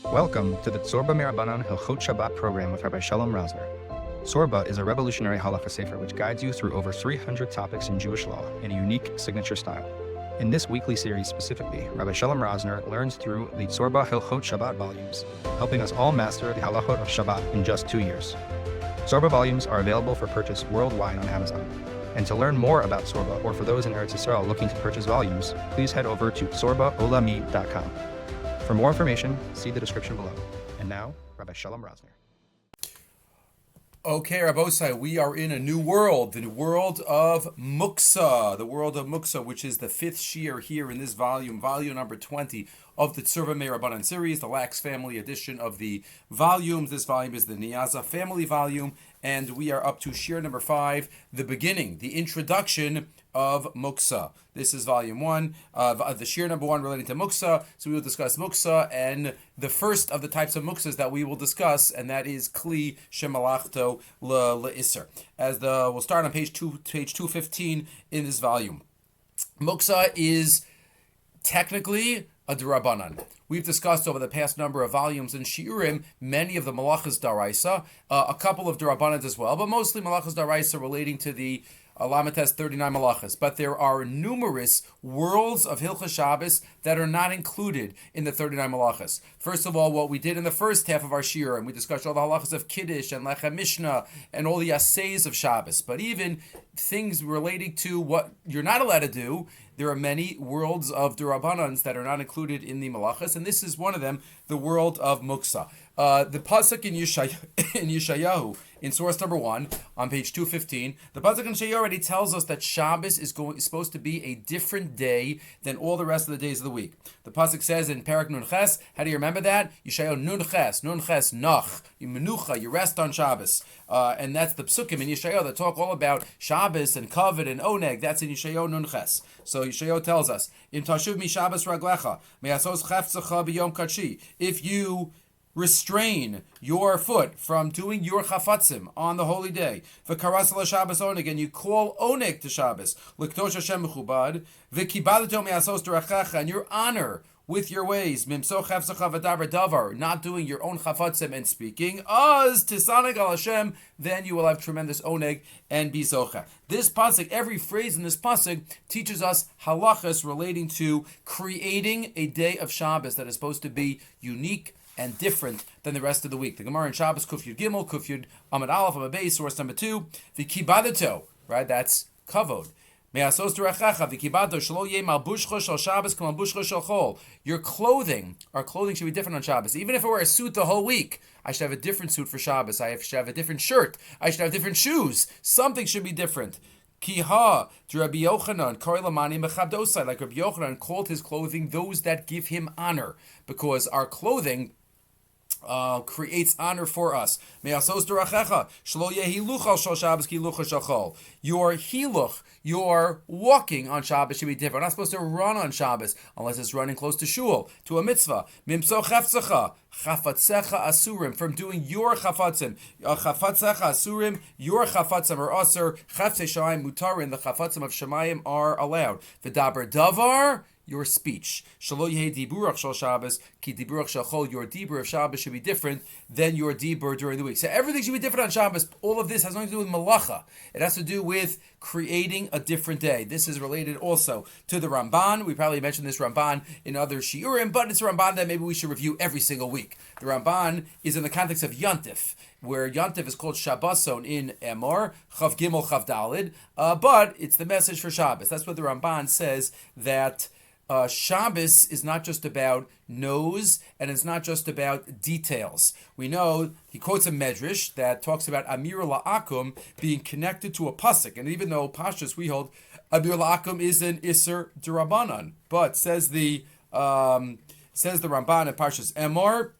Welcome to the Tzurba Hilchot Shabbat Program with Rabbi Shalom Rosner. Tzurba is a revolutionary halacha sefer which guides you through over 300 topics in Jewish law in a unique signature style. In this weekly series specifically, Rabbi Shalom Rosner learns through the Tzurba Hilchot Shabbat volumes, helping us all master the Halachot of Shabbat in just 2 years. Tzurba volumes are available for purchase worldwide on Amazon. And to learn more about Tzurba, or for those in Eretz Yisrael looking to purchase volumes, please head over to tzurbaolami.com. For more information, see the description below. And now, Rabbi Shalom Rosner. Okay, Rabbosai, we are in a new world, the world of Muktzeh, which is the fifth Shiur here in this volume number 20 of the Tzurba Rabbanan series, the Lax family edition of the volumes. This volume is the Niyaza family volume, and we are up to Shiur number 5, the beginning, the introduction of Muktzeh. This is volume 1 of the Shiur number 1 relating to Muktzeh. So we will discuss Muktzeh and the first of the types of Muktzahs that we will discuss, and that is Kli Shemalachto Le'Isser. We'll start on page 215 in this volume. Muktzeh is technically a d'Rabbanan. We've discussed over the past number of volumes in Shiurim many of the Malachas Daraisa, a couple of d'Rabbanans as well, but mostly Malachas Daraisa relating to the Lamed has 39 malachas, but there are numerous worlds of Hilchot Shabbos that are not included in the 39 malachas. First of all, what we did in the first half of our Shiur, and we discussed all the halachas of Kiddush and Lechem Mishnah and all the assays of Shabbos, but even things relating to what you're not allowed to do, there are many worlds of d'Rabbanans that are not included in the malachas, and this is one of them, the world of Muktzeh. The pasuk in Yeshayahu, in source number 1, on page 215, the pasuk in Yeshayahu already tells us that Shabbos is supposed to be a different day than all the rest of the days of the week. The pasuk says in Parak Nun Ches, how do you remember that? Yeshayahu Nun Ches Nach, you menucha, you rest on Shabbos. And that's the psukim in Yeshayahu that talk all about Shabbos and kavod and oneg. That's in Yeshayahu Nun Ches. So Yeshayahu tells us, Im tashuv mi Shabbos raglecha, me'asos chefzecha b'yom kachi. If you restrain your foot from doing your chafatzim on the holy day, v'karas la Shabbos oneg, and you call oneg to Shabbos, l'kdosh Hashem mechubad, v'kibadato me'asos d'rachacha, and your honor with your ways, mimso chefzecha v'davar davar, not doing your own chafatzim and speaking, az tisaneg al Hashem, then you will have tremendous oneg and be zocha. This pasuk, every phrase in this pasuk teaches us halachas relating to creating a day of Shabbos that is supposed to be unique and different than the rest of the week. The Gemara in Shabbos, Kuf Yud Gimel, Kuf Yud Amud Aleph, Amud Beis, source number 2, v'kibadato, right, that's kavod. Me'asos d'rachacha, v'kibadato, shelo yeh malbushcho shel Shabbos k'malbushcho shel chol. Your clothing, our clothing should be different on Shabbos. Even if I wear a suit the whole week, I should have a different suit for Shabbos. I should have a different shirt. I should have different shoes. Something should be different. Kiha, to Rabbi Yochanan, Kari Lamani Mechabdosai, like Rabbi Yochanan called his clothing those that give him honor, because our clothing creates honor for us. Your hiluch, your walking on Shabbos should be different. We're not supposed to run on Shabbos unless it's running close to shul, to a mitzvah. Mimso chefzecha, chafatzecha asurim, from doing your chafatzim. Chafatzecha asurim, your chafatzim are asur. Chaftzei shamayim mutarin, the chafatzim of shamayim are allowed. V'daber davar, your speech. Shelo yehei diburach shel Shabbos, ki diburach shel chol. Your dibur of Shabbos should be different than your dibur during the week. So everything should be different on Shabbos. All of this has nothing to do with malacha. It has to do with creating a different day. This is related also to the Ramban. We probably mentioned this Ramban in other Shiurim, but it's a Ramban that maybe we should review every single week. The Ramban is in the context of Yontif, where Yontif is called Shabboson in Emor, Chav Gimel, Chav Dalid, but it's the message for Shabbos. That's what the Ramban says, that Shabbos is not just about nose, and it's not just about details. We know, he quotes a medrash that talks about Amir La'akum being connected to a pasuk, and even though Pashtus we hold Amir La'akum is an Isser d'Rabbanan, but says the Ramban in Pashtus Emor,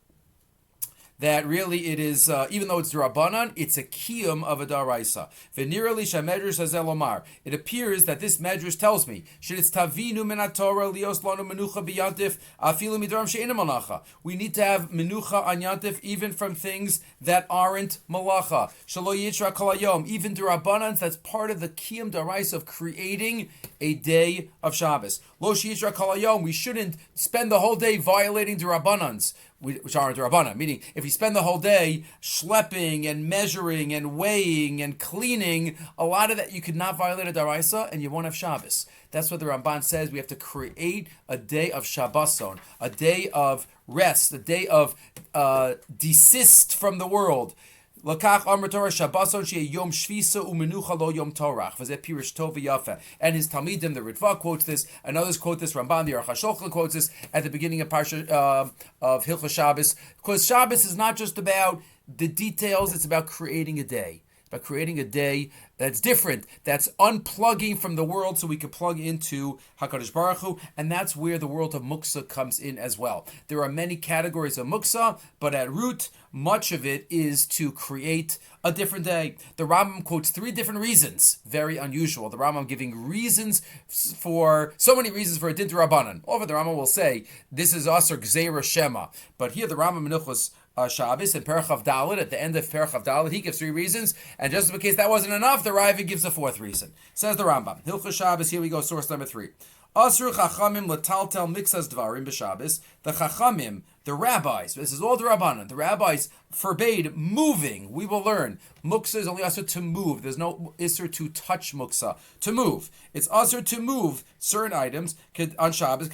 that really it is, even though it's d'Rabbanan, it's a kiyum of a daraisa. V'nirali shamedrash hazel omar. It appears that this medrash tells me sh'itz tavinu min haTorah lios lanu menucha biyantif afilu midram she'ena malacha. We need to have menucha on yantif even from things that aren't malacha. Shelo yitra kol hayom, even d'Rabbanans. That's part of the kiyum daraisa of creating a day of Shabbos. Lo sh'yitra kol hayom. We shouldn't spend the whole day violating d'Rabbanans. which aren't Rabbanan. Meaning, if you spend the whole day schlepping and measuring and weighing and cleaning, a lot of that you could not violate a daraisa and you won't have Shabbos. That's what the Ramban says. We have to create a day of Shabboson, a day of rest, a day of desist from the world. Lakach Amar Torah Shabboson Sheyeh Yom Shvisa Umenucha Lo Yom Torach. V'zeh Pirush Tov v'Yafa. And his Talmidim, the Ritva, quotes this, and others quote this. Ramban, the Aruch HaShulchan, quotes this at the beginning of Parsha of Hilchot Shabbos. Because Shabbos is not just about the details; it's about creating a day. By creating a day that's different, that's unplugging from the world so we can plug into HaKadosh Baruch Hu, and that's where the world of Muktzeh comes in as well. There are many categories of Muktzeh, but at root, much of it is to create a different day. The Rambam quotes 3 different reasons, very unusual. The Rambam giving reasons for, so many reasons for a Din Rabbanan. Over the Rambam will say, this is Asr Gzeira Shema, but here the Rambam Menuchos Shabbos and Perach Dalet, at the end of Perach Dalet, he gives 3 reasons, and just in case that wasn't enough, the Raiva gives a 4th reason. Says the Rambam, Hilchot Shabbos, here we go, source number 3. Asru Chachamim Lataltel Mixas Dvarim B'Shabbos. The Chachamim, the rabbis, this is all the Rabbanan, the rabbis forbade moving. We will learn. Muktzeh is only asur to move. There's no isur to touch muktzeh, to move. It's asur to move certain items on Shabbos,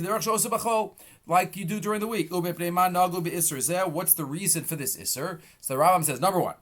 like you do during the week. What's the reason for this isur? So the Rambam says, number 1,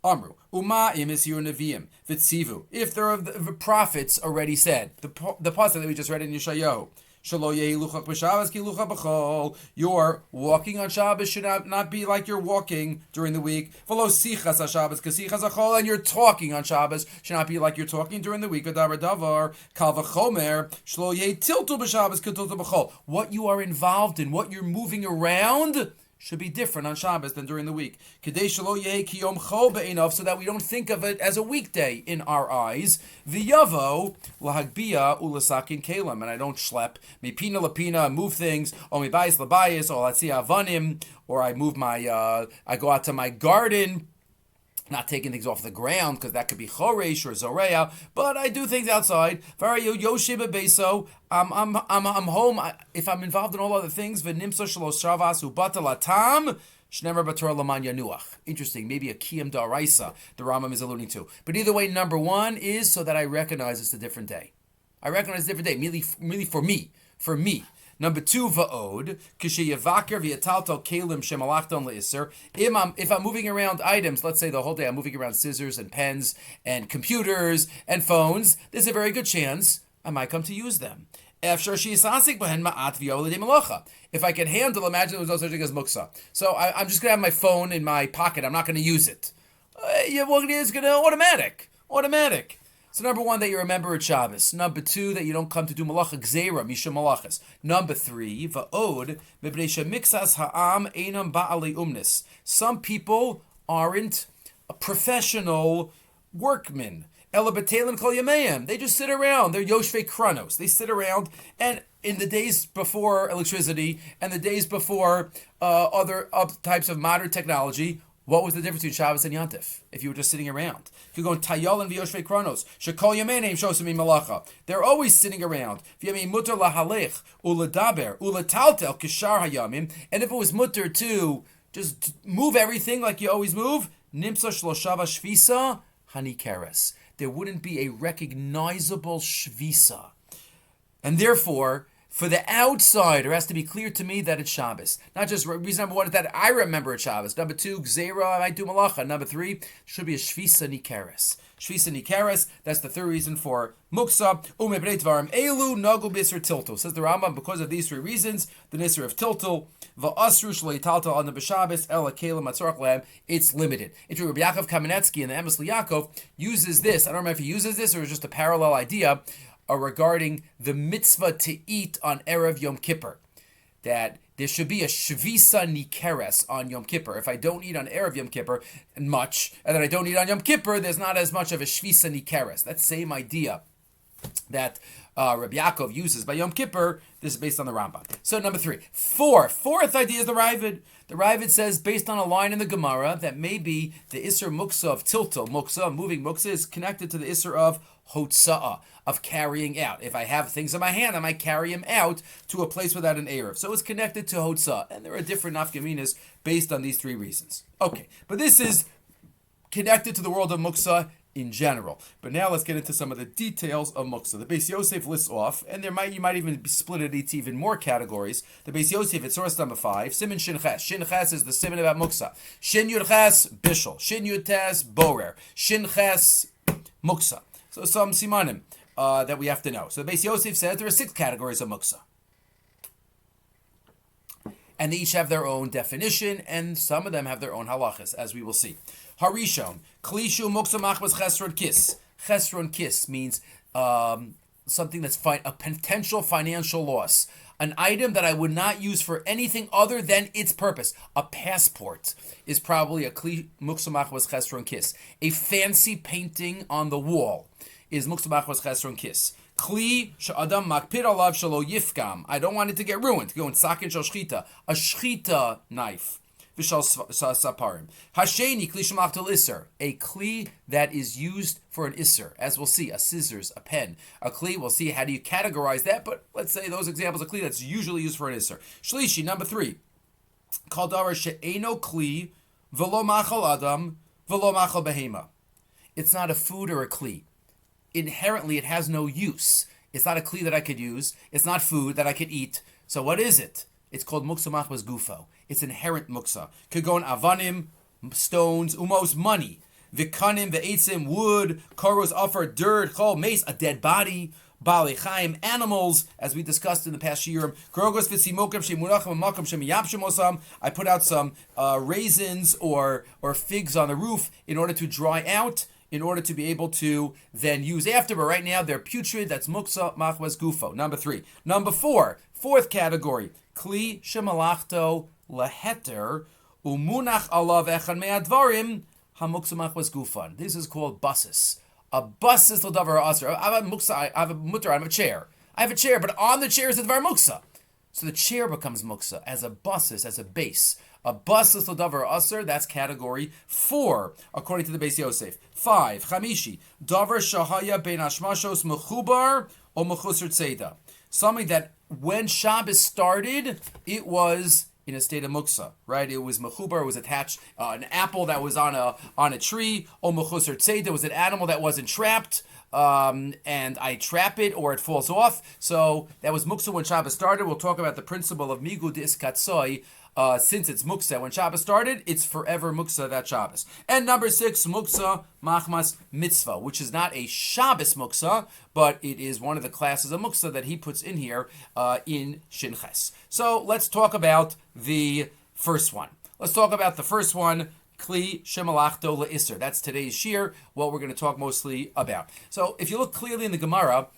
Amru, Uma imisiru neviim, vitzivu. If there are the prophets already said, the pasuk that we just read in Yeshayahu, Shelo yehi luchach b'Shabbos ki luchach b'chol. Your walking on Shabbos should not be like you're walking during the week. V'lo sichas haShabbos k'sichas hachol. And you're talking on Shabbos should not be like you're talking during the week. Adavar davar kal v'chomer shelo yehi tiltu b'Shabbos k'tiltu b'chol. What you are involved in, what you're moving around, should be different on Shabbos than during the week. Kedei shelo yehi ki yom chol be'einav, so that we don't think of it as a weekday in our eyes. V'yavo lahagbia ulasakin kelim, and I don't schlep mipina lapina, move things, or mibayis labayis, or let's see avanim, or I move my, I go out to my garden. Not taking things off the ground, because that could be choresh or zoreya, but I do things outside. Yosheba beso. I'm home. If I'm involved in all other things, v'nimso shalosh shavas ubatalatam shnemer bator laman yanuach. Interesting. Maybe a kiyam daraisa the Rambam is alluding to. But either way, number 1 is so that I recognize it's a different day. I recognize it's a different day, merely for me. For me. Number 2, va'od, kisheyevaker v'yataltal kelim shemalachton le'isser. If I'm moving around items, let's say the whole day I'm moving around scissors and pens and computers and phones, there's a very good chance I might come to use them. If I can handle, imagine there was no such thing as muktzeh. So I'm just going to have my phone in my pocket. I'm not going to use it. It's going to automatic. So number 1, that you remember at Shabbos. Number 2, that you don't come to do malacha gzeira, misha malachas. Number 3, va'od, mibnei shemixas ha'am einam ba'alei umnis. Some people aren't a professional workmen. Ela b'telim kol yameim. They just sit around. They're yoshvei kranos. They sit around, and in the days before electricity and the days before other types of modern technology, what was the difference between Shabbos and Yantif if you were just sitting around? If you go in Tayal and V'yoshvei Kronos, Shekol Yamenim Shosami Malacha. They're always sitting around. V'yamim mutter lahalech, uledaber, uletaltel, kishar hayamim. And if it was mutter to just move everything like you always move, nimsa shloshava shvisa hanikeres. There wouldn't be a recognizable shvisa. And therefore, for the outsider, it has to be clear to me that it's Shabbos. Not just reason number 1 is that I remember it's Shabbos. Number 2, Gzeira, I might do Malacha. Number 3, should be a Shvisa Nikeres. Shvisa Nikeres, that's the 3rd reason for Muktzeh. Umebrei Dvarim Elu, Nagu Bisr Tiltul. Says the Rambam, because of these 3 reasons, the Nisr of Tiltul, Va'asru Shlo Yitaltal on the B'Shabbos, Ela Kelim Atzorach Lehem, it's limited. Rabbi Yaakov Kamenetsky in the Emes Yaakov uses this. I don't remember if he uses this or it's just a parallel idea, regarding the mitzvah to eat on Erev Yom Kippur, that there should be a shvisa nikeres on Yom Kippur. If I don't eat on Erev Yom Kippur much, and then I don't eat on Yom Kippur, there's not as much of a shvisa nikeres. That same idea that Rabbi Yaakov uses by Yom Kippur. This is based on the Rambam. So number 3. Fourth idea is the Ravid. The Ravid says, based on a line in the Gemara, that maybe the Isser Muktzeh of Tiltal Muktzeh, moving Muktzeh, is connected to the Isser of Hotza'ah, of carrying out. If I have things in my hand, I might carry them out to a place without an Erev. So it's connected to Hotza'ah. And there are different nafkaminas based on these 3 reasons. Okay, but this is connected to the world of Muktzeh in general. But now let's get into some of the details of Muktzeh. The Beis Yosef lists off, and you might even split it into even more categories. The Beis Yosef, it's source number 5, Siman Shin Ches. Shin Ches is the Siman about Muktzeh. Shin Yud Ches, Bishul. Shin Yud Tes, Borer. Shin Ches, Muktzeh. So some simanim that we have to know. So the Beis Yosef says there are 6 categories of Muktzeh. And they each have their own definition, and some of them have their own halachas, as we will see. Harishon, Klishu Muktzeh Machmas Chesron Kis. Chesron Kis means something that's a potential financial loss. An item that I would not use for anything other than its purpose. A passport is probably a Kli Muktzeh Machmas Chesron Kis. A fancy painting on the wall is Muktzeh Machmas Chesron Kis. Kli she'adam makpid alav shelo yifgam. I don't want it to get ruined. Go in sakin shel shchita. A shchita knife. V'shal saparim. Hasheni kli shemachtel iser. A kli that is used for an iser. As we'll see, a scissors, a pen. A kli, we'll see how do you categorize that, but let's say those examples of kli that's usually used for an iser. Shlishi, number 3. Kol davar she'eno kli v'lo machal adam v'lo machal behema. It's not a food or a kli. Inherently, it has no use. It's not a kli that I could use. It's not food that I could eat. So what is it? It's called muktzeh machmas gufo. It's inherent muktzeh. Could go in avanim, stones, umos, money. Vikanim, ve'etzim, wood, koros, offer, dirt, chol, mace, a dead body. Baalei chaim, animals, as we discussed in the past Shiur. Krogos v'tzimokim shemunachim v'makom shemiyapshim osam. I put out some raisins or figs on the roof in order to dry out, in order to be able to then use after. But right now, they're putrid. That's muktzeh machmas gufo. Number 3. Number 4, fourth category. Kli shemalachto leheter umunach alav echad me'advarim hamuktzeh machmas gufan. This is called basis. A basis l'davar aser. I have a muktzeh. I have a mutter. I have a chair. I have a chair, but on the chair is the dvar muktzeh. So the chair becomes muktzeh as a basis, as a base. A basis l'davar aser, that's category 4, according to the Beis Yosef. 5, chamishi, davar shahaya ben ashmashos mechubar or mechusar tzeda. Something that when Shabbos started, it was in a state of muktzeh, right? It was mechubar, it was attached, an apple that was on a tree, or mechusar tzeda was an animal that wasn't trapped, and I trap it or it falls off. So that was muktzeh when Shabbos started. We'll talk about the principle of migud iskatzoi. Since it's Muktzeh, when Shabbos started, it's forever Muktzeh that Shabbos. And number 6, Muktzeh Machmas Mitzvah, which is not a Shabbos Muktzeh, but it is one of the classes of Muktzeh that he puts in here in Shin Ches. So let's talk about the first one. Kli shemalachto le'iser. That's today's shiur, what we're going to talk mostly about. So if you look clearly in the Gemara,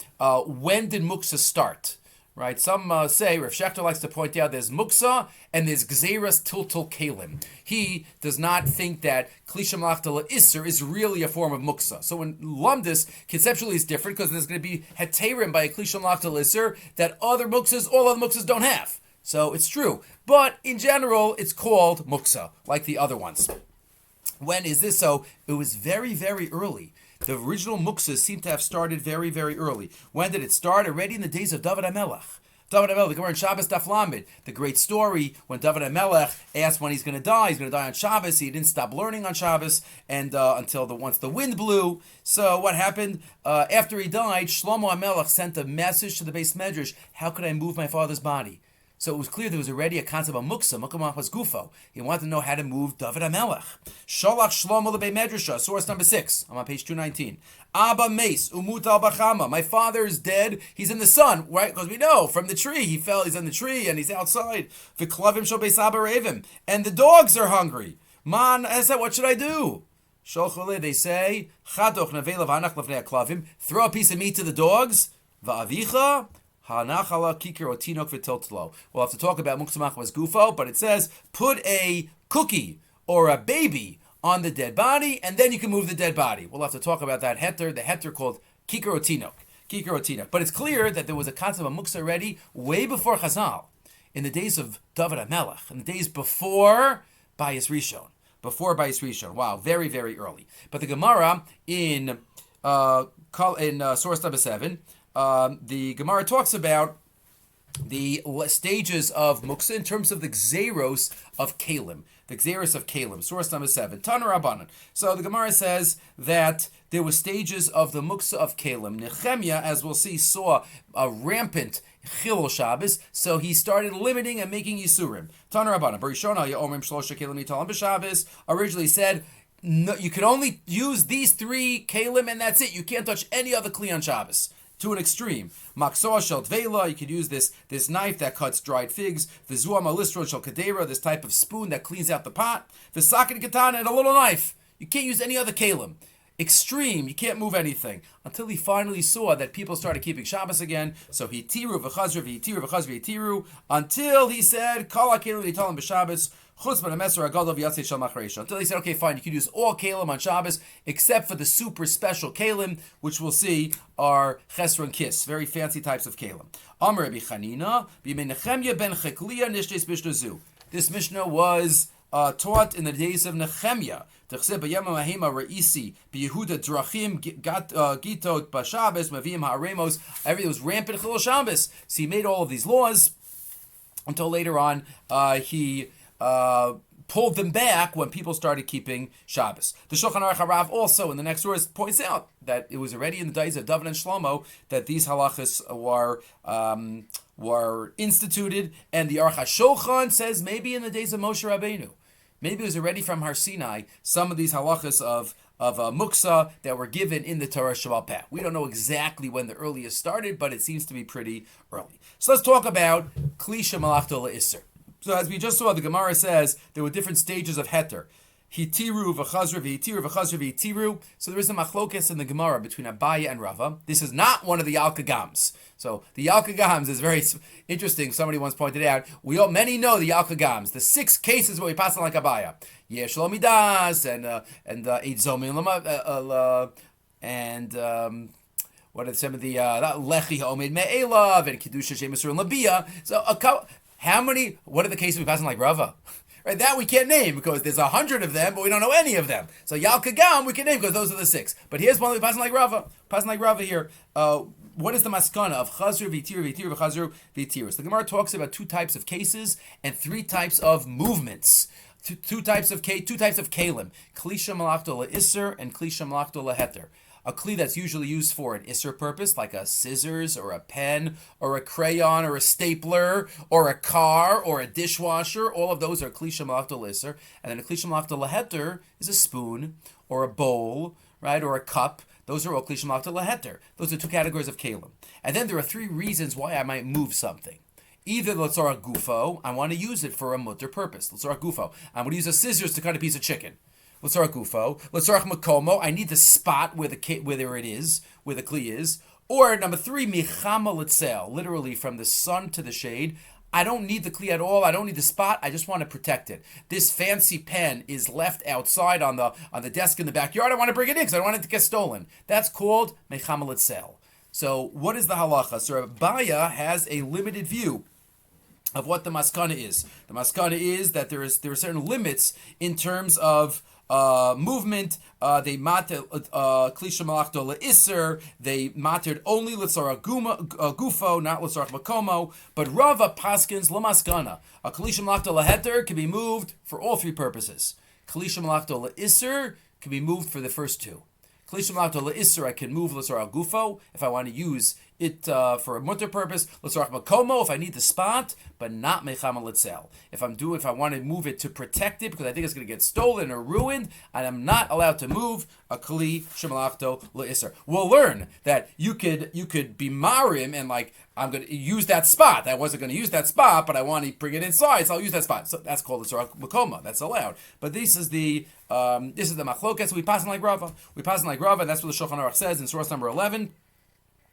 when did Muktzeh start? Right, some say, Rav Shechter likes to point out there's Muktzeh and there's Gzeiras Tiltal Kalim. He does not think that Kli Shemalachta Le'Isser is really a form of Muktzeh. So in Lumdis, conceptually it's different because there's going to be Heterim by a Kli Shemalachta Le'Isser that all other Muktzehs don't have. So it's true. But in general, it's called Muktzeh, like the other ones. When is this? So it was very, very early. The original Muktzeh seem to have started very, very early. When did it start? Already in the days of David HaMelech. David HaMelech, the Gemara in Shabbos Daf Lamed, the great story when David HaMelech asked when he's going to die. He's going to die on Shabbos. He didn't stop learning on Shabbos and until once the wind blew. So what happened? After he died, Shlomo HaMelech sent a message to the Beis Medrash, how could I move my father's body? So it was clear there was already a concept of muktzeh, muktzeh was gufo. He wanted to know how to move David HaMelech. Sholach Shlomo lebei Medrasha, source number 6. I'm on page 219. Abba Mace, umut al bachama. My father is dead. He's in the sun, right? Because we know from the tree. He fell, he's in the tree, and he's outside. V'klavim shel beis Abba revim. And the dogs are hungry. Man, I said, what should I do? Sholchole, they say, chadoch nevelav anach lefnei klavim. Throw a piece of meat to the dogs. Va'avicha. We'll have to talk about Muktzeh was gufo, but it says put a cookie or a baby on the dead body, and then you can move the dead body. We'll have to talk about that heter, the heter called kikar otinok. Kikarotina. But it's clear that there was a concept of Muktzeh already way before Chazal, in the days of David HaMelech, in the days before Bayis Rishon. Before Bayis Rishon. Wow, very, very early. But the Gemara in source number 7, the Gemara talks about the stages of Muktzeh in terms of the Gzeros of Kalim. The Gzeros of Kalim. Source number 7. Tana Rabbanan. So the Gemara says that there were stages of the Muktzeh of Kalim. Nehemiah, as we'll see, saw a rampant Chilul Shabbos, so he started limiting and making Yisurim. Tana Rabbanan. Barishona Yomrim Shlosha Kalim Nitalim B'Shabbos originally said, no, you can only use these 3 Kalim and that's it. You can't touch any other Kli on Shabbos. To an extreme. Maksoa shel tvela, you could use this knife that cuts dried figs. V'zua malistron shel kadera, this type of spoon that cleans out the pot. V'sakin katana, and a little knife. You can't use any other kalim. Extreme, you can't move anything. Until he finally saw that people started keeping Shabbos again. So he tiru v'chazru v'hitiru v'chazru v'hitiru, until he said, Kol ha'kelim v'yitalim b'Shabbos, until he said, okay, fine, you can use all kalim on Shabbos, except for the super special kalim, which we'll see are chesron and kiss, very fancy types of kalim. Amar Rabbi Chanina, b'Nechemya ben Chekliya nishtes b'shnazu. This Mishnah was taught in the days of Nehemiah. Tachseb b'yama mahema re'isi b'Yehuda drachim gitot b'Shabbos mavim ha'aremos. Everything was rampant chilul Shabbos. So he made all of these laws until later on he pulled them back when people started keeping Shabbos. The Shulchan Aruch Harav also in the next source points out that it was already in the days of David and Shlomo that these halachas were instituted, and the Aruch HaShulchan says maybe in the days of Moshe Rabbeinu. Maybe it was already from Har Sinai, some of these halachas of Muktzeh that were given in the Torah Shabbat Peh. We don't know exactly when the earliest started, but it seems to be pretty early. So let's talk about Kli Shemalachto L'Isser. So as we just saw, the Gemara says there were different stages of heter. Hitiru v'chazru v'hitiru v'chazru v'hitiru. So there is a machlokes in the Gemara between Abaye and Rava. This is not one of the Yalkagams. So the Yalkagams is very interesting. Somebody once pointed out, many know the Yalkagams. The 6 cases where we pass on like Abaye. Yesh lo midas and Eid Zomim and what are some of the Lechi Ha'omed Me'elav and Kedusha Shemasur and Labia. So what are the cases we pass on like Rava? Right, that we can't name because there's 100 of them, but we don't know any of them. So Yal Kagam we can name because those are the 6. But here's one we pass on like Rava. Passing like Rava here. What is the maskana of Chazru v'Tiru v'Tiru v'Chazru v'Tiru? So the Gemara talks about 2 types of cases and 3 types of movements. Two types of kalim. Klisha malachto la'isser and klisha malachto la'heter. A kli that's usually used for an isser purpose, like a scissors or a pen or a crayon or a stapler or a car or a dishwasher. All of those are kli shemalachto l'isser. And then a kli shemalachto l'heter is a spoon or a bowl, right, or a cup. Those are all kli shemalachto l'heter. Those are 2 categories of kalim. And then there are 3 reasons why I might move something. Either l'tzorach gufo, I want to use it for a mutter purpose. L'tzorach gufo, I'm going to use a scissors to cut a piece of chicken. L'tzorach gufo, l'tzorach makomo, I need the spot where the kli is. Or number 3, michama l'tzel, literally from the sun to the shade. I don't need the kli at all. I don't need the spot. I just want to protect it. This fancy pen is left outside on the desk in the backyard. I want to bring it in because I don't want it to get stolen. That's called michama l'tzel. So what is the halacha? So Abaya has a limited view of what the maskana is. The maskana is that there are certain limits in terms of movement. They matter klisha malachto le'isser. They mattered only l'tzarach gufo, not l'tzarach makomo. But Rava paskins lamaskana. A klisha malachto le'heter can be moved for all 3 purposes. Klisha malachto le'isser can be moved for the first 2. Klisha malachto le'isser, I can move l'tzarach gufo if I want to use it for a mutter purpose. L'tzarach makomo if I need the spot, but not mechama l'tzel. If I want to move it to protect it because I think it's going to get stolen or ruined, and I'm not allowed to move a kli shemalachto le'isser. We'll learn that you could be marim and like I'm going to use that spot. I wasn't going to use that spot, but I want to bring it inside, so I'll use that spot. So that's called l'tzarach makoma. That's allowed. But this is the machlokas. We pass on like Rava. And that's what the Shulchan Aruch says in source number 11.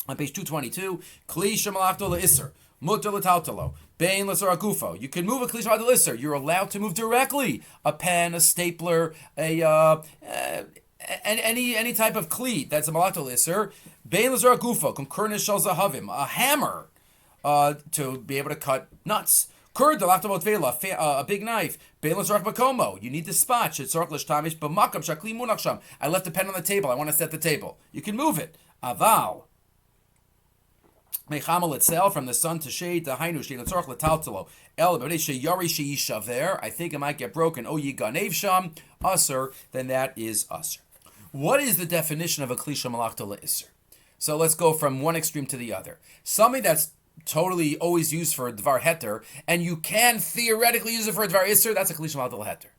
On page 222, Kli shemalachto le'isser, mutter l'taltalo, bein l'tzarach gufo. You can move a Kli shemalachto le'isser. You're allowed to move directly a pen, a stapler, any type of cleat that's a malachta l'isser. Bein l'zar gufa kumkurnish shel zahavim, a hammer to be able to cut nuts. Kurd the lachta motvela, a big knife. Bein l'zar bakomo, you need the spot. Shetzarach l'shtamish b'makam shakli munach sham. I left the pen on the table. I want to set the table. You can move it. Aval. Mechamal itself, from the sun to shade, the hainu shein l'tzorach l'taltalo el b'nei sheyari sheyishaver. I think it might get broken. O yiganev sham aser. Then that is aser. What is the definition of a klisha malachta le'isser? So let's go from one extreme to the other. Something that's totally always used for dvar heter, and you can theoretically use it for a dvar isser. That's a klisha malachta le'heter.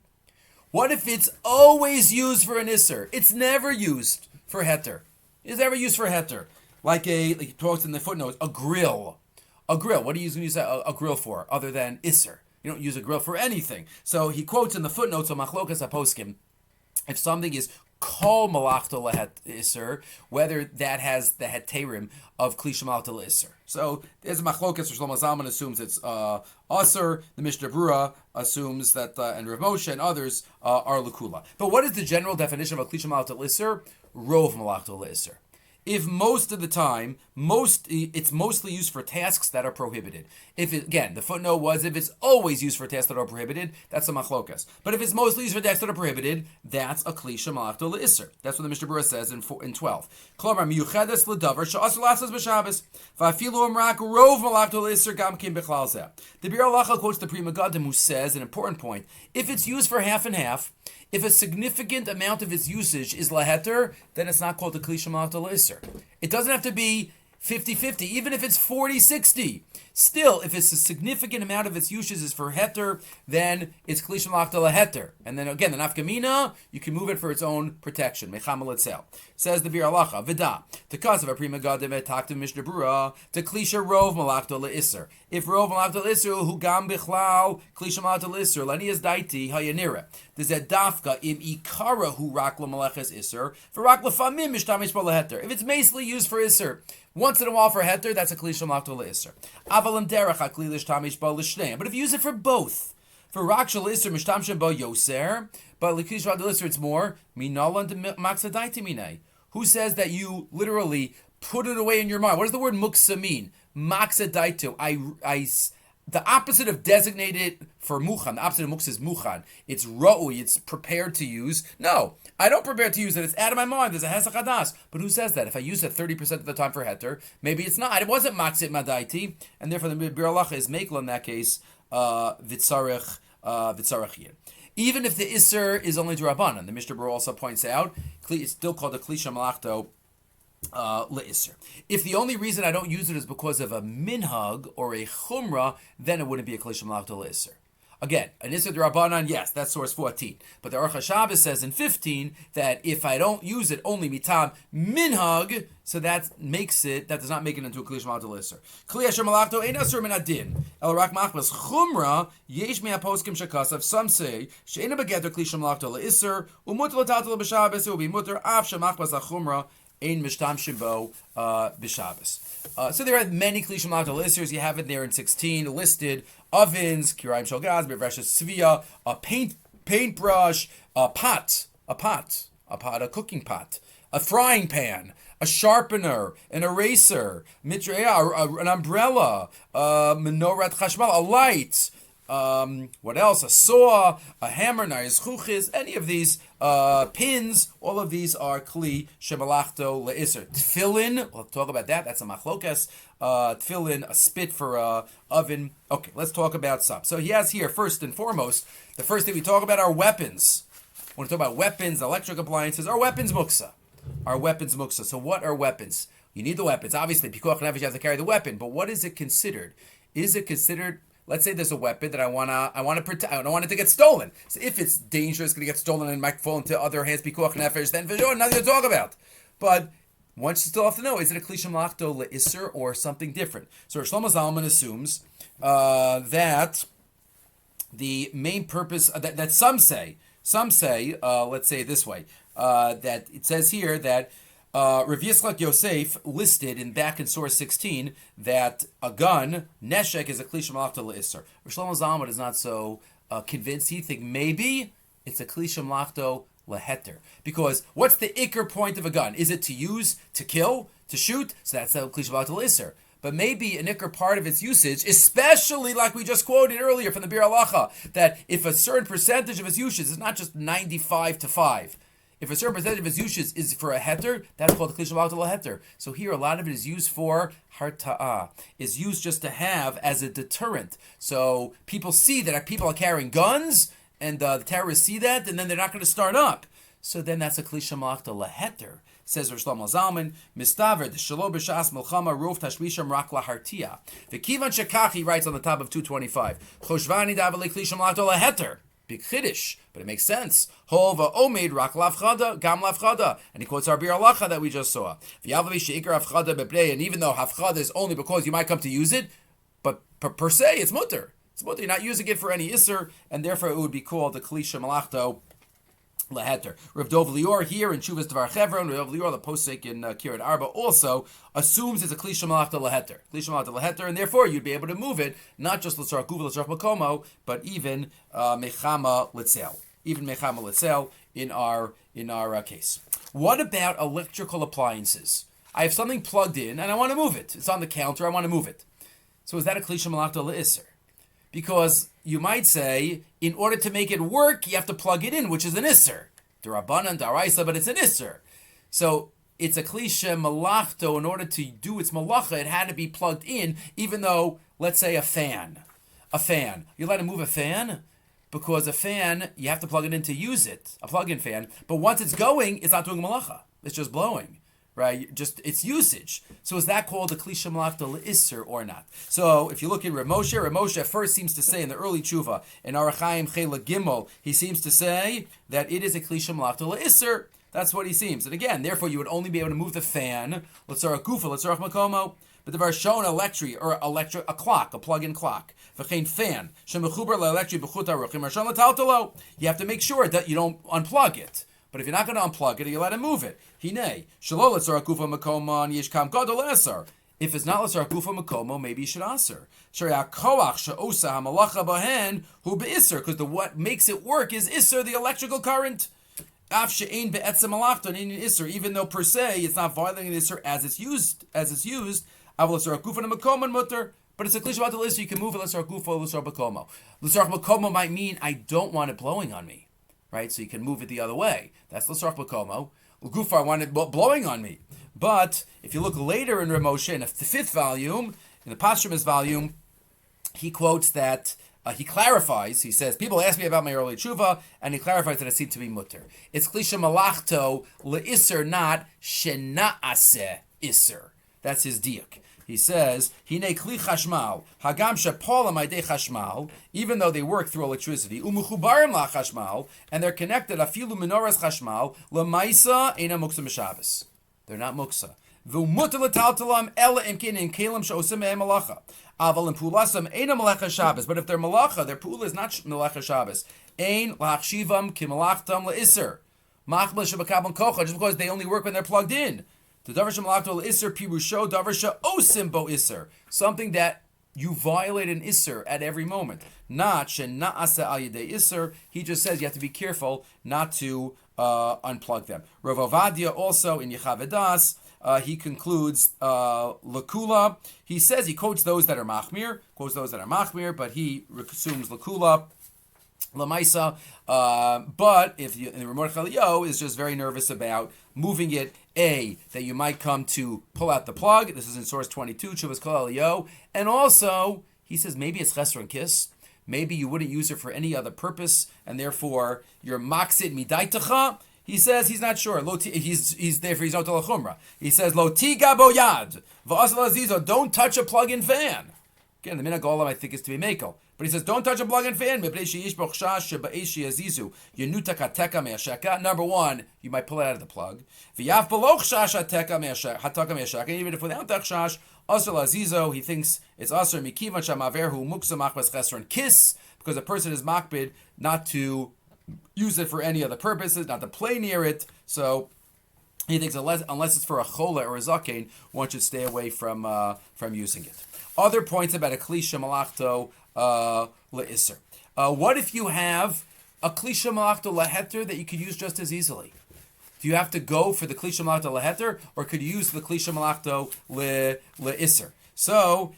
What if it's always used for an isser? It's never used for heter. It's never used for heter. Like he quotes in the footnotes, a grill. A grill. What are you going to use a grill for other than isser? You don't use a grill for anything. So he quotes in the footnotes of Machlokas HaPoskim, if something is kol malachta lehet isser, whether that has the heterim of klisha malachta leisser. So there's a Machlokas. Shlomo Zalman assumes it's aser. The Mishnah Brura assumes that, and Rav Moshe and others are lekula. But what is the general definition of a klisha malachta leisser? Rov malachta leisser. If most of the time, it's mostly used for tasks that are prohibited. The footnote was if it's always used for tasks that are prohibited, that's a machlokas. But if it's mostly used for tasks that are prohibited, that's a klisha malachta le'isser. That's what the Mishnah Berurah says in 12. Klomar miyuchedes ledavar she'asur la'asas b'Shabbos va'afilu amrak rov malachta le'isser gam kim b'chlal zeh. The Bir Halacha quotes the Pri Megadim, who says an important point: if it's used for half and half, if a significant amount of its usage is laheter, then it's not called a klisha malachta le'isser. It doesn't have to be 50-50, even if it's 40-60. Still, if it's a significant amount of its usage is for heter, then it's klisha malachta leheter. And then again, the nafkamina, you can move it for its own protection. Mechamal itself. Says the Bir Halacha, Vida, to cause of a Pri Megadim etaktiv Mishnah Brura, to klisha rov malachta le'isser. If rov malachta le'isser, hu gam bichlal, klisha malachta le'isser, lanias daiti, hayanira. There's a dafka im ikara hu rak l'maleches isser, for rak l'famim mishtamish bo leheter. If it's basically used for isser, once in a while for heter, that's a klisha malachta le'isser. Avalim derech hakli l'shtamish bo l'shneim. But if you use it for both, for rak shel isser mishtamshem bo yoser, but l'klisha malachta le'isser it's more minalan de makseh daiti minay. Who says that you literally put it away in your mind? What does the word muktzeh mean? Makseh daitu. The opposite of designated for muchan, the opposite of muktzeh is muchan. It's ra'ui, it's prepared to use. No, I don't prepare to use it. It's out of my mind. There's a hesach hadas. But who says that? If I use it 30% of the time for heter, maybe it's not. It wasn't makseh madaiti, and therefore the Bir Halacha is mekel in that case, vitzarech yin. Even if the isser is only d'Rabbanan, the Mishnah Berurah also points out, it's still called a klisha malachta le'isser. If the only reason I don't use it is because of a minhag or a chumrah, then it wouldn't be a klisha malachta le'isser. Again, an isser d'Rabbanan, yes, that's source 14. But the Aruch HaShabbos says in 15 that if I don't use it only mitam minhag, so that does not make it into a klisha malachta le'isser. Kli asher malachto ein asur min adin, el rak machmas chumrah yesh mi haposkim shekasav. Some say she'ena begeter klisha malachta le'isser umuter l'tatel b'Shabbos, it will be muter af shemachmas hachumrah ein mishtamshim bo b'Shabbos. So there are many klisha malachta le'issers. You have it there in 16 listed: ovens, kirayim shel gaz, bevreshes tzvia, a paintbrush, a cooking pot, a frying pan, a sharpener, an eraser, an umbrella, menorat chashmal, a light. What else? A saw, a hammer, nayis chuchis, any of these pins, all of these are kli shemalachto le'isser. Tefillin, we'll talk about that. That's a machlokas. Tefillin, a spit for oven. Okay, let's talk about some. So he has here, first and foremost, the first thing we talk about are weapons. When we talk about weapons, electric appliances, are weapons muktzeh. Are weapons muktzeh. So what are weapons? You need the weapons. Obviously, pikuach nefesh has to carry the weapon, but what is it considered? Is it considered? Let's say there's a weapon that I want to protect. I don't want it to get stolen. So if it's dangerous, going to get stolen and might fall into other hands, pikuach nefesh, then for sure, nothing to talk about. But once you still have to know, is it a klisha malachto le'isser or something different? So Shlomo Zalman assumes that the main purpose that some say, let's say it this way, that it says here that Rav Yitzchak Yosef listed back in source 16 that a gun, neshek, is a klisha malachta le'isser. Rav Shlomo Zalman is not so convinced. He thinks maybe it's a klisha malachta leheter. Because what's the ikr point of a gun? Is it to use, to kill, to shoot? So that's the kli shamalachta l'isser. But maybe an ikr part of its usage, especially like we just quoted earlier from the Bir Halacha, that if a certain percentage of its usage is not just 95 to 5, if a certain percentage of its usage is for a heter, that's called the kli shamalachta l'heter. So here a lot of it is used for harta'ah, is used just to have as a deterrent. So people see that people are carrying guns, and the terrorists see that, and then they're not going to start up. So then that's a kli shamalachta l'heter. Says Rabbi Shlomo Zalman, Mistaver, the Shalom B'Shas Melchama Rov Tashmisham Rak Lahartia. The Kivan Shekach, he writes on the top of 225, Choshvani Davale Kli Shamalachta l'heter. Big chiddush, but it makes sense. Hova omed rak lavchada, gam lavchada, and he quotes our Bir Halacha that we just saw. V'yavavi sheikar avchada bebrei, and even though havchada is only because you might come to use it, but per se it's mutter. It's mutter. You're not using it for any isser, and therefore it would be called the kli shamalachto leheter. Rav Dov Lior here in Shuvas Dvar Chevron, Rav Dov Lior, the posek in Kiryat Arba, also assumes it's a kli shamalachta leheter. Kli shamalachta leheter, and therefore you'd be able to move it, not just l'tzar guva, l'tzar makomo, but even mechama litzel. Even mechama litzel in our case. What about electrical appliances? I have something plugged in and I want to move it. It's on the counter, I want to move it. So is that a kli shamalachta le'isser? Because you might say, in order to make it work, you have to plug it in, which is an isser. D'Rabbanan, d'Araisa, but it's an isser. So it's a kli shamalachto. In order to do its malacha, it had to be plugged in, even though, let's say, a fan. You're allowed to move a fan? Because a fan, you have to plug it in to use it, a plug-in fan. But once it's going, it's not doing malacha. It's just blowing. Right, just its usage. So is that called a kli shamalachta le'isser or not? So if you look at Rav Moshe first seems to say in the early tshuva in Arachaim Chela Gimel, he seems to say that it is a kli shamalachta le'isser. That's what he seems. And again, therefore, you would only be able to move the fan. Let's say a gufa, let's say a makomo. But the Varshon a clock, a plug-in clock. V'chein fan. Shemechuber le'electri b'chut aruchim Varshon l'taltalo. You have to make sure that you don't unplug it. But if you're not going to unplug it, you're allowed to move it. Hinei. Shalol l'tzar gufa makomo yishkam gadol eser. If it's not l'tzar gufa makomo, maybe you should aser. Shariah koach she'osa hamalacha bahen hu be'isser. Because what makes it work is isser, the electrical current. Af she'ein be'etzem malachta in isser. Even though per se it's not violating isser as it's used. Av l'tzar gufa makomo mutter. But it's a kli shamalachta l'isser. You can move it l'tzar gufa l'tzar makomo. L'tzar makomo might mean I don't want it blowing on me. Right, so you can move it the other way. That's l'tzarach makomo. L'gufa, I want it blowing on me. But if you look later in Rav Moshe, in the fifth volume, in the posthumous volume, he quotes that, he clarifies, he says, people ask me about my early tshuva, and he clarifies that it seemed to be mutter. It's kli shamalachto le'isser, not shena'aseh isser. That's his diuk. He says, Hine kli chashmal, hagam shepola ma'idei chashmal, even though they work through electricity, umuchubarim la chashmal, and they're connected, afilu menoras chashmal, lemaisa eina muktzeh m'shabbos. They're not muktzeh. V'umuter l'taltalam ela imkin in kelim she'osim me'em malacha. Aval in pulasam eina malacha Shabbos. But if they're malacha, their pula is not malacha Shabbos. Ein la'achshivam ki malachtam la'isser. Machmal shebakabel kocha, just because they only work when they're plugged in. The davar shemalachto l'isser pirusho davar she'osim bo isser. Something that you violate an isser at every moment. Not she'na'asa al yedei isser. He just says you have to be careful not to unplug them. Rav Ovadia also in Yechavedas, he concludes lakula. He says he quotes those that are machmir, but he assumes lakula. Lamaisa, but if you, and the Ramor Chalio is just very nervous about moving it. That you might come to pull out the plug. This is in source 22, Chuvas Chalio, and also he says maybe it's chesron and kiss. Maybe you wouldn't use it for any other purpose, and therefore you're maksid midaitacha. He says he's not sure. He's there for his otel chumra. He says lo tiga boyad v'asal azizo. Don't touch a plug-in fan. Again, the minhag olam I think is to be mekel. But he says, don't touch a plug-in fan. Number one, you might pull it out of the plug. And even if without tachshash, asr azizo, he thinks it's asr mikivan shamaverhu muktzeh machbas chesron kiss, because a person is makbid not to use it for any other purposes, not to play near it. So he thinks unless it's for a chola or a zakein, one should stay away from using it. Other points about a kli shamalachto le'isser. What if you have a klisha malachta leheter that you could use just as easily? Do you have to go for the klisha malachta leheter, or could you use the klisha malachta leisser? So,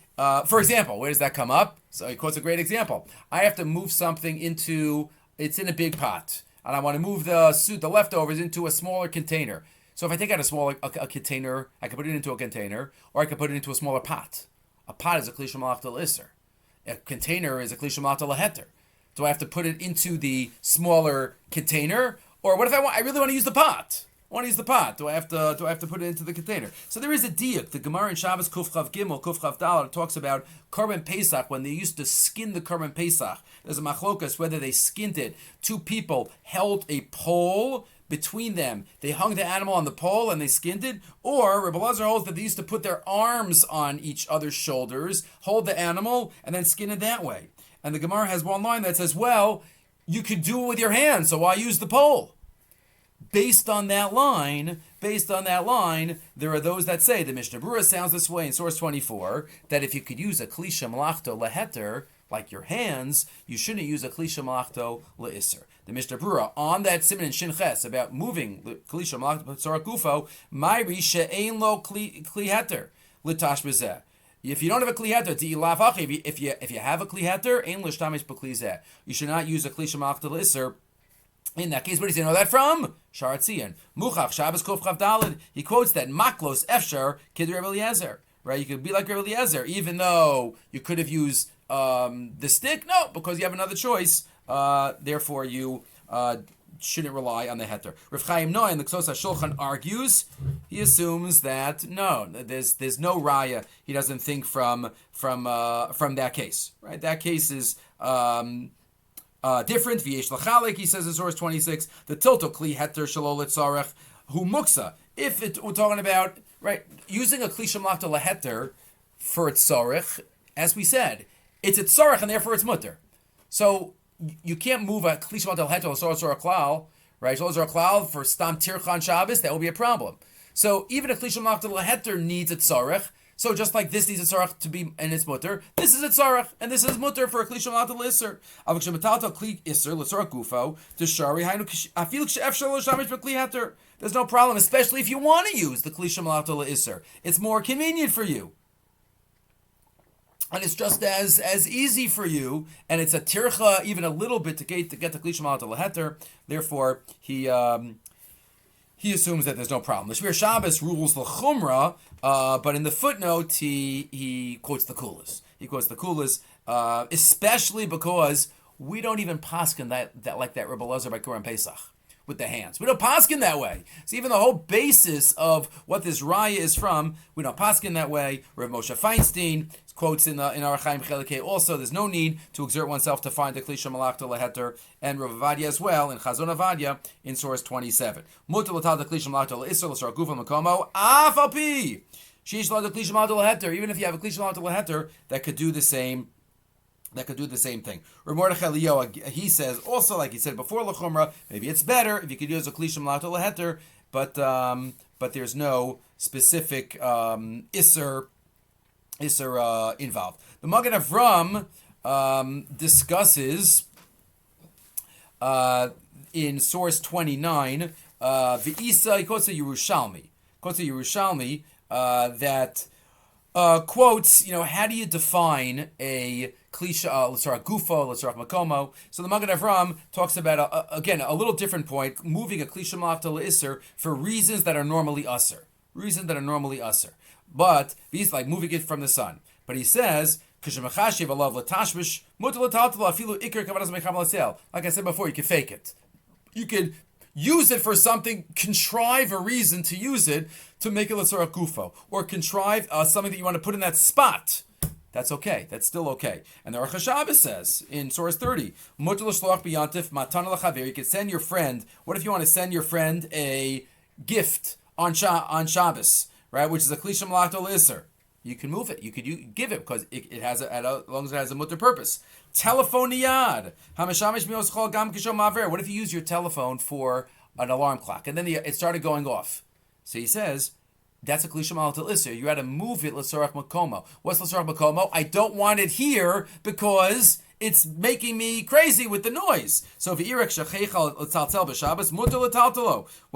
for example, where does that come up? So he quotes a great example. I have to move something it's in a big pot, and I want to move the leftovers into a smaller container. So if I take out a container, I can put it into a container, or I can put it into a smaller pot. A pot is a klisha malachta leisser. A container is a klisha malachta leheter. Do I have to put it into the smaller container, or what if I really want to use the pot? I want to use the pot. Do I have to put it into the container? So there is a diuk. The Gemara in Shabbos Kuf Chav Gimel, Kuf Chav Daled talks about Korban Pesach, when they used to skin the Korban Pesach. There's a machlokas whether they skinned it. Two people held a pole between them. They hung the animal on the pole and they skinned it. Or Rabbi Lazar holds that they used to put their arms on each other's shoulders, hold the animal, and then skin it that way. And the Gemara has one line that says, well, you could do it with your hands, so why use the pole? Based on that line, there are those that say, the Mishnah Berurah sounds this way in source 24, that if you could use a klisha malachto leheter, like your hands, you shouldn't use a klisha malachto leisser. The Mishnah Berurah, on that siman in Shin Ches, about moving klisha malachto tzorah gufo, mayri she'ein lo kli heter, litash bezeh. If you don't have a kli heter, if you have a kli heter, ein l'shtamish b'kli zeh. You should not use a klisha malachto leisser. In that case, where does he know that from? Sharatzian. Muchach, Shabbos Kuf Chav Daled. He quotes that Maklos Efshar Kid Rebbe Eliezer. Right? You could be like Rebbe Eliezer, even though you could have used the stick. No, because you have another choice. Therefore, you shouldn't rely on the heter. Rav Chaim Noah in the Ksos HaShulchan argues. He assumes that no, there's no raya. He doesn't think from that case. Right? That case is. Different. V'yesh l'chalik, he says in source 26, the tilto kli heter shelo letzarech hu muktzeh. If we're talking about using a klisha malachta leheter for its tzarech, as we said, it's a tzarech and therefore it's mutter. So you can't move a klisha malachta leheter l'tzarech klal, right? L'tzarech klal for stam tirchan Shabbos, that will be a problem. So even a klisha malachta leheter needs a tzarech. So just like this needs a tzarech to be, and it's mutter, this is a tzarech, and this is mutter for a kli shamalata l'isser. Avik shematalta kli isser l'tzarech gufo to shari hainu afil k'shefshal l'shamish b'kli heter. There's no problem, especially if you want to use the kli shamalata l'isser. It's more convenient for you, and it's just as easy for you, and it's a tircha even a little bit to get the kli shamalata l'heter. Therefore, he assumes that there's no problem. The Shiur Shabbos rules the chumrah, but in the footnote he quotes the kulas. He quotes the kulas, especially because we don't even paskin that like that Rebbe Eliezer by Korban Pesach with the hands. We don't paskin that way. So even the whole basis of what this raya is from, we don't paskin that way. Reb Moshe Feinstein quotes in our Chaim Chelikei also, there's no need to exert oneself to find the klisha malachta leheter, and Rav Avadia as well in Chazon Avadia in source 27. Mutar l'tal the klisha malachta leisser l'shar gufa makomo af al pi sheish la the klisha malachta leheter. Even if you have a klisha malachta leheter, that could do the same. That could do the same thing. Rav Mordechai Eliyahu, he says also, like he said before, l'chumra, maybe it's better if you could use a klisha malachta leheter, but there's no specific isser involved. The Maggid Avram discusses in source 29, V'isa, he quotes a Yerushalmi, that quotes, how do you define a klisha, l'tzarech gufo, l'tzarech makomo? So the Maggid Avram talks about, again, a little different point, moving a klisha malachta leisser for reasons that are normally usser. But he's like moving it from the sun. But he says, like I said before, you can fake it. You could use it for something, contrive a reason to use it to make it l'tzarech gufo, or contrive something that you want to put in that spot. That's okay. That's still okay. And the Aruch Shabbos says in source 30, you can send your friend. What if you want to send your friend a gift on Shabbos? Right, which is a klisha malachta leisser. You can move it. You could give it because it has as long as it has a mutter purpose. Telephone niyad. What if you use your telephone for an alarm clock and then it started going off? So he says that's a klisha malachta leisser. You had to move it l'tzarech makomo. What's l'tzarech makomo? I don't want it here because It's making me crazy with the noise. So if when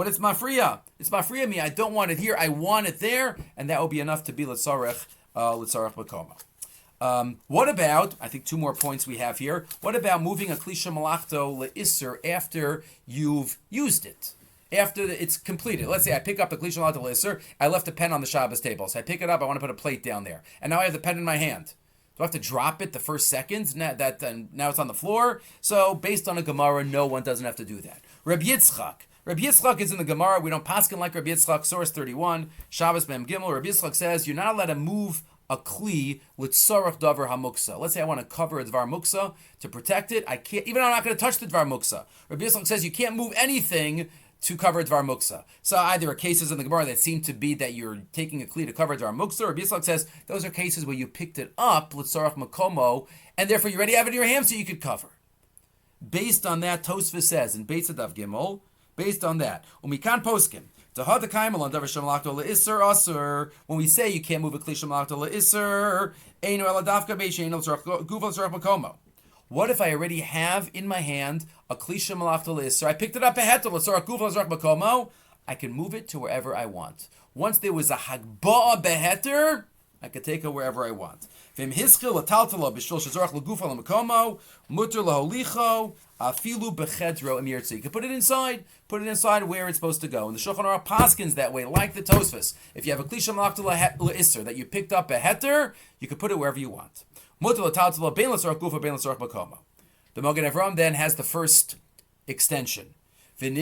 it's mafriya me, I don't want it here, I want it there, and that will be enough to be l'tzarech b'koma. What about, I think 2 more points we have here, what about moving a kli shemalachto le'isser after you've used it? After it's completed. Let's say I pick up the kli shemalachto le'isser, I left a pen on the Shabbos table, so I pick it up, I want to put a plate down there, and now I have the pen in my hand. Do I have to drop it the first seconds? Now it's on the floor. So based on a Gemara, no, one doesn't have to do that. Rabbi Yitzchak is in the Gemara. We don't paskin like Rabbi Yitzchak. Source 31, Shabbos Mem Gimel. Rabbi Yitzchak says you're not allowed to move a kli l'tzarech davar hamuktzeh. Let's say I want to cover a dvar muktzeh to protect it. I can't. Even though I'm not going to touch the dvar muktzeh. Rabbi Yitzchak says you can't move anything to cover dvar muktzeh. So either are cases in the Gemara that seem to be that you're taking a kli to cover dvar muktzeh, or Rabbi Yisrael says those are cases where you picked it up, l'tzarech makomo, and therefore you already have it in your hand so you could cover. Based on that, Tosfos says in Beis Adav Gimel, based on that, umikan poskim, when we say you can't move a kli shemalachto le'isser, einu ela dafka beishein gufa l'tzarech makomo. What if I already have in my hand a kli shemalachto le'isser? I picked it up ahead to l'tzarech gufa l'tzarech makomo. I can move it to wherever I want. Once there was a hagba'ah beheter, I could take it wherever I want. V'im hischil l'taltalo b'shvil shezorach l'gufa l'makomo muter l'holicho afilu b'chedro im yirtzi. You can put it inside where it's supposed to go. And the Shulchan Aruch paskins that way, like the Tosfos. If you have a kli shemalachto le'isser that you picked up beheter, you can put it wherever you want. The Maggid Avram then has the first extension. Even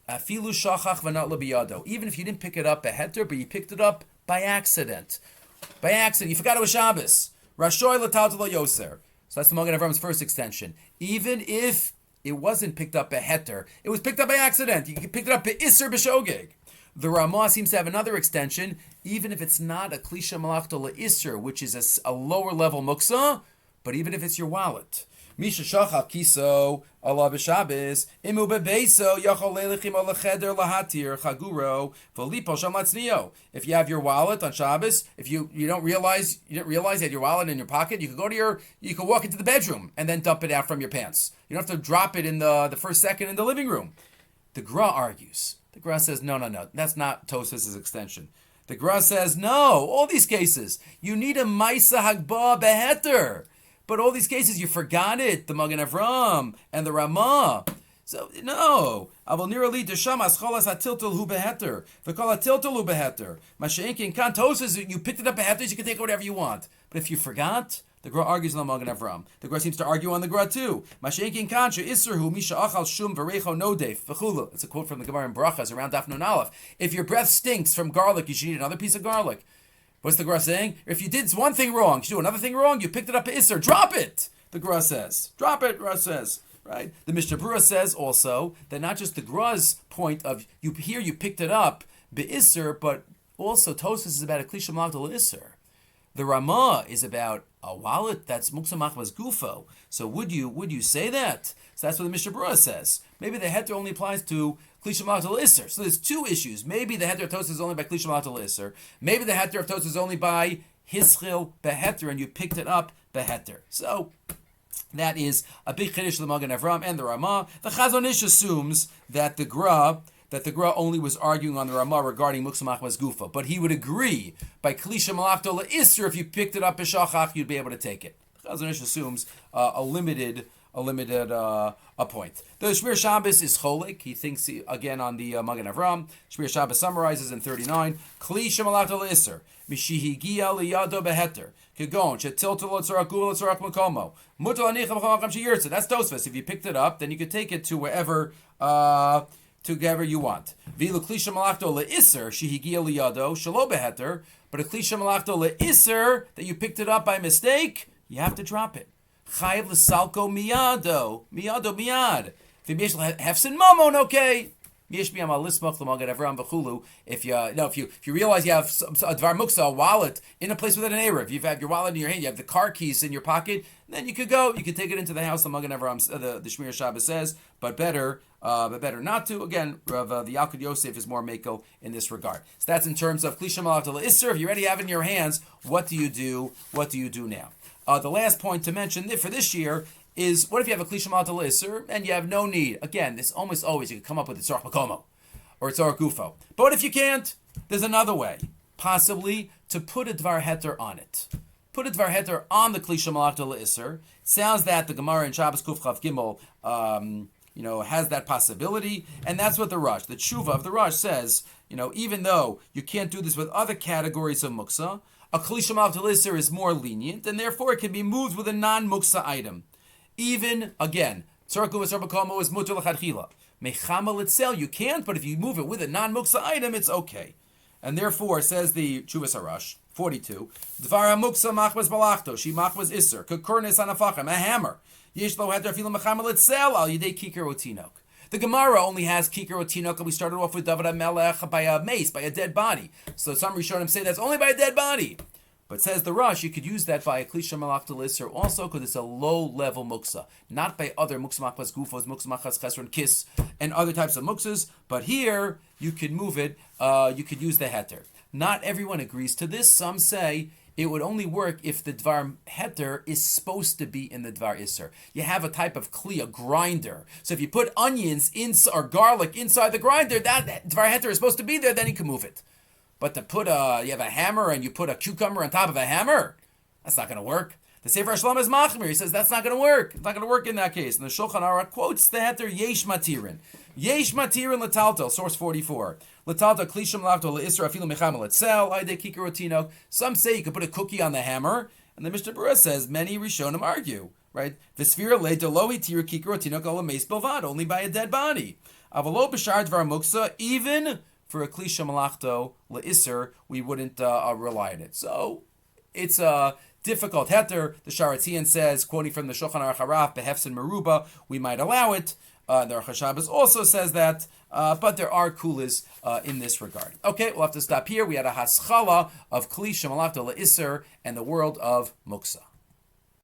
if you didn't pick it up a heter, but you picked it up by accident. You forgot it was Shabbos. So that's the Maggid Avram's first extension. Even if it wasn't picked up a heter, it was picked up by accident. You picked it up by Isser b'shogeg. The Ramah seems to have another extension, even if it's not a kli shemalachto le'isser, which is a lower level muktzeh, but even if it's your wallet. Misha shachal kiso Allah b'Shabbos imu bebeso yachol leichim al cheder lahatir chaguro v'lipo sham latznio. If you have your wallet on Shabbos, if you didn't realize you had your wallet in your pocket, you could walk into the bedroom and then dump it out from your pants. You don't have to drop it in the first second in the living room. The Gra argues. The Gra says, no, that's not Tosfos' extension. The Gra says, no, all these cases, you need a Maisa Hagbah Beheter. But all these cases, you forgot it, the Magen Avram and the Ramah. So, no. Avol nirali desham ascholas hatiltul hu beheter. V'kol hatiltul hu beheter. Masha'enkin kan Tosfos, you picked it up beheter, you can take whatever you want. But if you forgot, the Gra argues on the Magen Avram. The Gra seems to argue on the Gra too. Masha'enkin kan she'isserhu misha achal shum v'reicho nodef v'chulu. It's a quote from the Gemara in Brachas around Daf Nun Aleph. If your breath stinks from garlic, you should eat another piece of garlic. What's the Gra saying? If you did one thing wrong, you should do another thing wrong, you picked it up at Isser, drop it! The Gra says. Drop it, Gra says. Right? The Mishnah Berurah says also that not just the Gra's point of you picked it up be'isser, but also Tosfos is about a kli shemalachto le'isser. The Ramah is about a wallet that's muktzeh machmas gufo. So would you say that? So that's what the Mishnah Berurah says. Maybe the heter only applies to kli shemalachto le'isser. So there's 2 issues. Maybe the heter of Tosfos is only by kli shemalachto le'isser. Maybe the heter of Tosfos is only by hischil beheter, and you picked it up beheter. So that is a big chiddush of the Magen Avram and the Ramah. The Chazon Ish assumes that the Gra only was arguing on the Ramah regarding muktzeh machmas gufa, but he would agree by kli shemalachto le'isser, if you picked it up b'shachach, you'd be able to take it. Chazon Ish assumes a limited point. The Shmir Shabbos is cholik. He thinks again on the Magen Avram. Shmir Shabbos summarizes in 39. Kli shemalachto le'isser mishihigia liyado beheter kegon shetilto l'tzarach gufa l'tzarach makomo mutal anicha b'chamacham sheyirtza. That's Tosfos. If you picked it up, then you could take it to wherever you want. V'lu kli shemalachto le'isser shehigia liyado shelo beheter. But a kli shemalachto le'isser that you picked it up by mistake, you have to drop it. Chayiv l'salko miyado miyad. V'yesh hefsin mamon, okay. Yesh b'yamal lismach l'magen Avram v'chulu. If you realize you have a dvar muktzeh, a wallet in a place without an erev, you have your wallet in your hand, you have the car keys in your pocket, then you could take it into the house. The Magen Avram, the Shmir Shabbos says, but better not to. Again, the Yalkut Yosef is more makel in this regard. So that's in terms of kli shemalachto le'isser. If you already have it in your hands, what do you do? What do you do now? The last point to mention for this year is, what if you have a Kli Shemalta L'Isser and you have no need? Again, this almost always, you can come up with a Tzorach Makomo or a Tzorach Gufo. But what if you can't? There's another way, possibly to put a Dvar Heter on it. Put a Dvar Heter on the Kli Shemalta L'Isser. It sounds that the Gemara in Shabbos Kuf Chav Gimel has that possibility, and that's what the Tshuva of the Rush says, even though you can't do this with other categories of Muktzeh, a Kli Shemalta L'Isser is more lenient, and therefore it can be moved with a non-Muktzeh item. Even, again, Tzorach Gufo Tzorach Makomo is Mutter L'Chadchila. Mechama L'Tzel, you can't, but if you move it with a non-Muktzeh item, it's okay. And therefore, says the Chuvas Harash, 42, Dvar HaMuktzeh machmas balachto, she machmas iser, kakurnes anafachem, a hammer. Yesh lo heter afilu mechama L'Tzel al yidei kikar otinok. The Gemara only has kikar otinok, and we started off with David HaMelech by a mace, by a dead body. So some Rishonim say that's only by a dead body. But says the Rush, you could use that by a Kli Shemalta L'Isser also because it's a low-level muktzah, not by other muktzah machmas gufos, muktzah machas chesron kiss, and other types of muktzahs. But here, you could move it, you could use the heter. Not everyone agrees to this. Some say it would only work if the dvar heter is supposed to be in the dvar isser. You have a type of kli, a grinder. So if you put onions or garlic inside the grinder, that dvar heter is supposed to be there, then you can move it. But to put you have a hammer and you put a cucumber on top of a hammer, that's not going to work. The Sefer Shalom is machmir. He says that's not going to work. It's not going to work in that case. And the Shulchan Aruch quotes the heter yesh matirin. Yesh matirin letaltel, source 44. Letaltel klishim lachto leisra afilu mechama letzel aide kikar. Some say you could put a cookie on the hammer. And the Mishnah Berurah says many Rishonim argue, right? V'sfira le delo hitir kikar otinok ala meis bilvad, only by a dead body. Avalo b'shar dvar muktzeh, even for a Kli Shemalta L'Isser, we wouldn't rely on it. So it's a difficult heter. The Sharatzian says, quoting from the Shulchan Aruch Haraf, Behefsin Meruba, we might allow it. The Aruch HaShabbos also says that, but there are kulas in this regard. Okay, we'll have to stop here. We had a haschala of Kli Shemalta L'Isser and the world of Muktzeh.